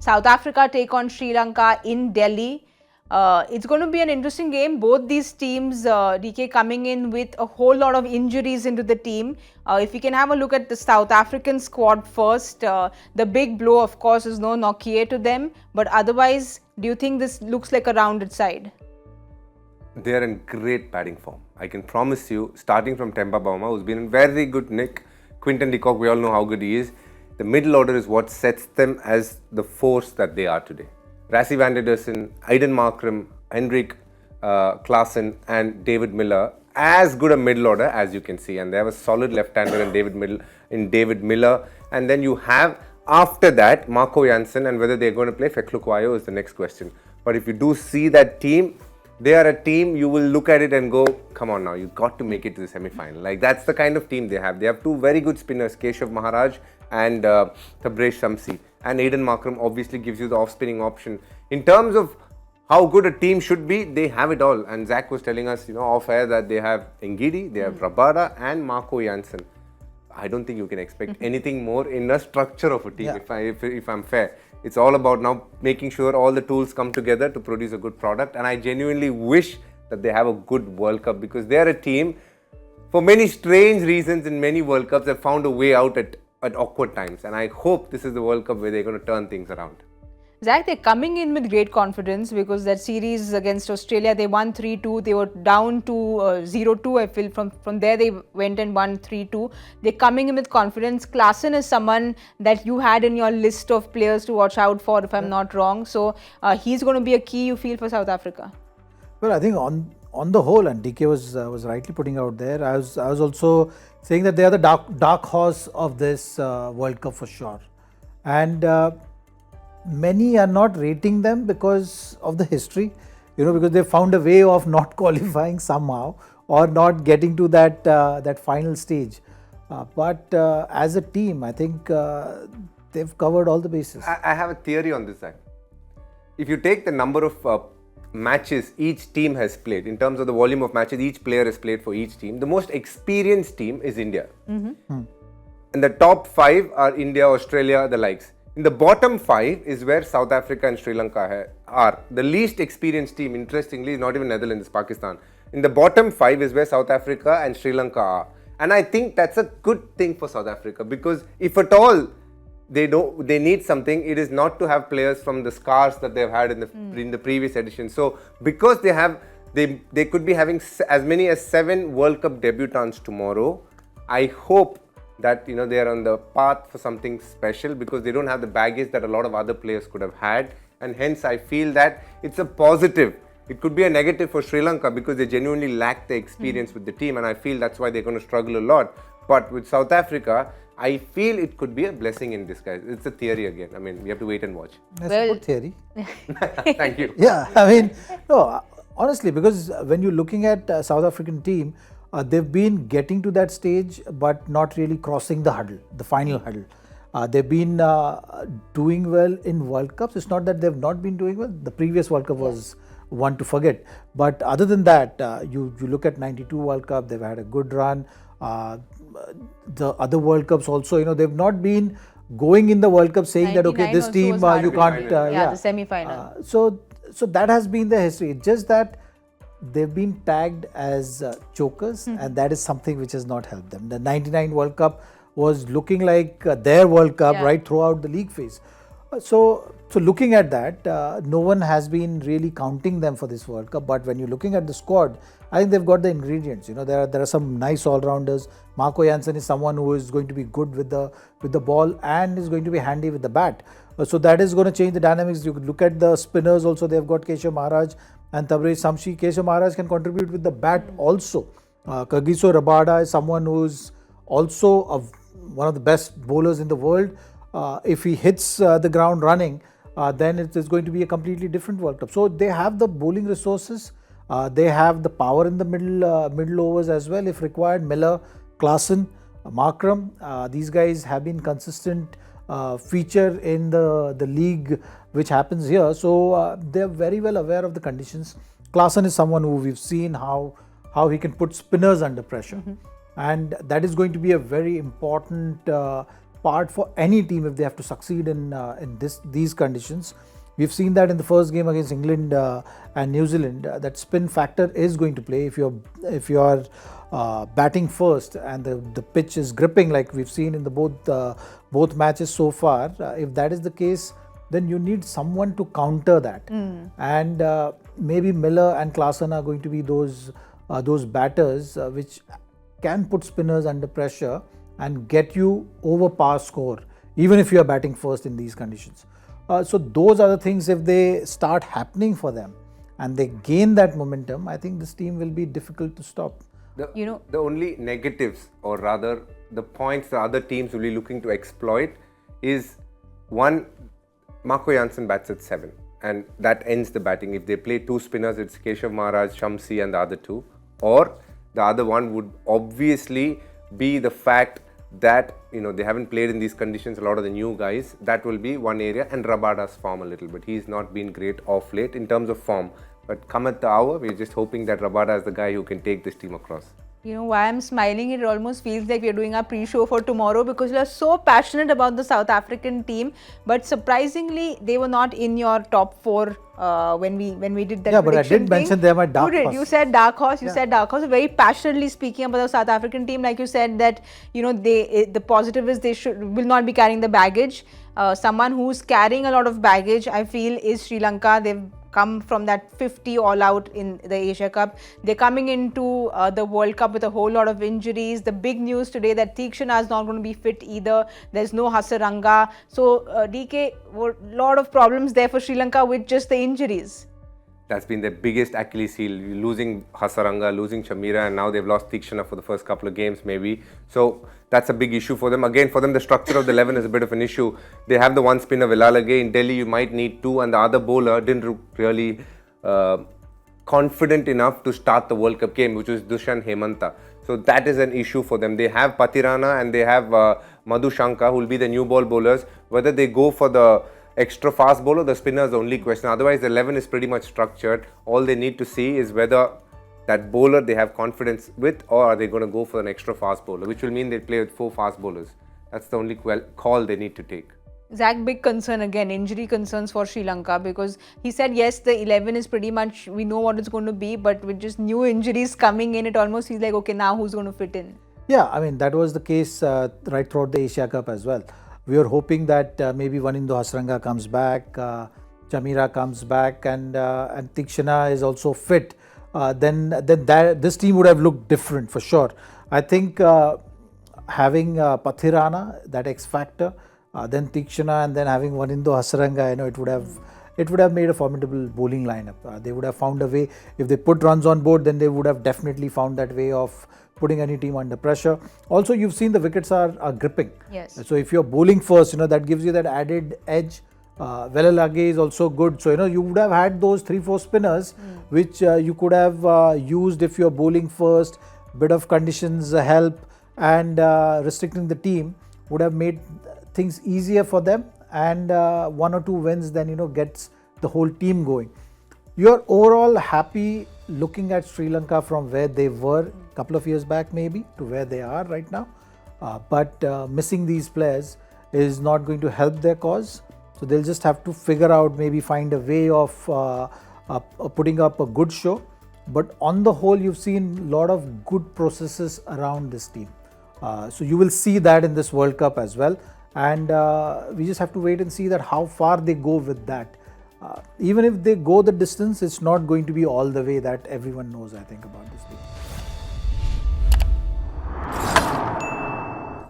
South Africa take on Sri Lanka in Delhi. It's going to be an interesting game. Both these teams, DK, coming in with a whole lot of injuries into the team. If we can have a look at the South African squad first, the big blow, of course, is no Nokia to them. But otherwise, do you think this looks like a rounded side? They are in great batting form. I can promise you, starting from Temba Bavuma, who's been in very good nick. Quinton de Kock, we all know how good he is. The middle order is what sets them as the force that they are today. Rassie van der Dussen, Aiden Markram, Henrik Klaassen and David Miller, as good a middle order as you can see. And they have a solid left-hander in David Miller. And then you have, after that, Marco Jansen, and whether they're going to play Feklukayo is the next question. But if you do see that team, they are a team you will look at it and go, come on now, you got to make it to the semi-final. Like, that's the kind of team they have. They have two very good spinners, Keshav Maharaj and Tabraiz Shamsi. And Aiden Markram obviously gives you the off-spinning option. In terms of how good a team should be, they have it all. And Zach was telling us, off air that they have Ngidi, they have Rabada and Marco Jansen. I don't think you can expect anything more in a structure of a team, if I'm fair. It's all about now making sure all the tools come together to produce a good product. And I genuinely wish that they have a good World Cup, because they're a team, for many strange reasons in many World Cups, have found a way out at awkward times. And I hope this is the World Cup where they're going to turn things around. Zach, they're coming in with great confidence, because that series against Australia, they won 3-2. They were down to 0-2, I feel. From there, they went and won 3-2. They're coming in with confidence. Klaassen is someone that you had in your list of players to watch out for, if I'm not wrong. So, he's going to be a key, you feel, for South Africa. Well, I think on the whole, and DK was rightly putting out there, I was also saying that they are the dark horse of this World Cup for sure. And many are not rating them because of the history, because they found a way of not qualifying somehow or not getting to that final stage. But as a team, I think they've covered all the bases. I have a theory on this side. If you take the number of matches each team has played, in terms of the volume of matches each player has played for each team, the most experienced team is India. And the top 5 are India, Australia, the likes. In the bottom 5 is where South Africa and Sri Lanka are. The least experienced team, interestingly, is not even Netherlands, it's Pakistan. In the bottom 5 is where South Africa and Sri Lanka are. And I think that's a good thing for South Africa, because if at all they need something, it is not to have players from the scars that they've had in the previous edition. So because they could be having as many as 7 World Cup debutants tomorrow, I hope that they are on the path for something special, because they don't have the baggage that a lot of other players could have had, and hence I feel that it's a positive. It could be a negative for Sri Lanka because they genuinely lack the experience with the team, and I feel that's why they're going to struggle a lot. But with South Africa, I feel it could be a blessing in disguise. It's a theory again. I mean, we have to wait and watch. That's a good theory. Thank you. Yeah, I mean, no, honestly, because when you're looking at South African team, they've been getting to that stage, but not really crossing the hurdle, the final hurdle. They've been doing well in World Cups. It's not that they've not been doing well. The previous World Cup was one to forget. But other than that, you look at 92 World Cup, they've had a good run. The other World Cups also, they've not been going in the World Cup saying that, okay, this team, you can't. The semi-final. So that has been the history. It's just that they've been tagged as chokers, and that is something which has not helped them. The 99 World Cup was looking like their World Cup right throughout the league phase. So looking at that, no one has been really counting them for this World Cup. But when you're looking at the squad, I think they've got the ingredients. There are some nice all-rounders. Marco Jansen is someone who is going to be good with the ball and is going to be handy with the bat. So that is going to change the dynamics. You could look at the spinners also. They've got Keshav Maharaj and Tabraiz Shamsi. Keshav Maharaj can contribute with the bat also. Kagiso Rabada is someone who is also one of the best bowlers in the world. If he hits the ground running, then it is going to be a completely different World Cup. So they have the bowling resources. They have the power in the middle overs as well if required. Miller, Klaassen, Markram, these guys have been consistent feature in the league which happens here. So they're very well aware of the conditions. Klaassen is someone who we've seen how he can put spinners under pressure. And that is going to be a very important part for any team if they have to succeed in these conditions. We've seen that in the first game against England and New Zealand. That spin factor is going to play if you're batting first and the pitch is gripping like we've seen in the both matches so far. If that is the case, then you need someone to counter that, and maybe Miller and Klaasen are going to be those batters which can put spinners under pressure and get you over par score, even if you are batting first in these conditions. So those are the things, if they start happening for them and they gain that momentum, I think this team will be difficult to stop. The only negatives, or rather the points the other teams will be looking to exploit, is one, Marco Jansen bats at 7 and that ends the batting. If they play 2 spinners, it's Keshav Maharaj, Shamsi and the other 2. Or the other one would obviously be the fact that they haven't played in these conditions, a lot of the new guys. That will be one area, and Rabada's form a little bit. He's not been great off late in terms of form. But come at the hour, we're just hoping that Rabada is the guy who can take this team across. Why I'm smiling, it almost feels like we're doing our pre-show for tomorrow because you are so passionate about the South African team. But surprisingly, they were not in your top 4 when we did that. Yeah, but I did mention them at dark horse. You said dark horse. You said dark horse. Very passionately speaking about the South African team, like you said that the positive is they will not be carrying the baggage. Someone who's carrying a lot of baggage, I feel, is Sri Lanka. They've come from that 50 all out in the Asia Cup. They're coming into the World Cup with a whole lot of injuries. The big news today that Theekshana is not going to be fit either. There's no Hasaranga. So DK, a lot of problems there for Sri Lanka with just the injuries. That's been their biggest Achilles heel, losing Hasaranga, losing Chamira, and now they've lost Theekshana for the first couple of games maybe. So that's a big issue for them. Again, for them, the structure of the 11 is a bit of an issue. They have the one spinner, Vilalage. In Delhi, you might need 2, and the other bowler didn't look really confident enough to start the World Cup game, which was Dushan Hemanta. So that is an issue for them. They have Patirana and they have Madhu Shankar, who will be the new ball bowlers. Whether they go for the extra fast bowler, the spinner is the only question. Otherwise, the 11 is pretty much structured. All they need to see is whether that bowler they have confidence with, or are they going to go for an extra fast bowler, which will mean they play with 4 fast bowlers. That's the only call they need to take. Zach, big concern again, injury concerns for Sri Lanka, because he said yes, the 11 is pretty much, we know what it's going to be, but with just new injuries coming in, it almost feels like, okay, now who's going to fit in? Yeah, I mean, that was the case right throughout the Asia Cup as well. We were hoping that maybe Vanindo Hasaranga comes back, Chamira comes back, and Theekshana is also fit. Then this team would have looked different for sure. I think having Pathirana, that X factor, then Theekshana, and then having Vanindo Hasaranga, it would have made a formidable bowling lineup. They would have found a way. If they put runs on board, then they would have definitely found that way of putting any team under pressure. Also, you've seen the wickets are gripping. Yes. So if you're bowling first, that gives you that added edge. Vilalage is also good. So, you would have had those 3-4 spinners, which you could have used if you're bowling first. Bit of conditions help, and restricting the team would have made things easier for them, and 1 or 2 wins then gets the whole team going. You're overall happy looking at Sri Lanka from where they were a couple of years back maybe to where they are right now, but missing these players is not going to help their cause. So they'll just have to figure out, maybe find a way of putting up a good show. But on the whole, you've seen a lot of good processes around this team. So you will see that in this World Cup as well. And we just have to wait and see that how far they go with that. Even if they go the distance, it's not going to be all the way that everyone knows, I think, about this team.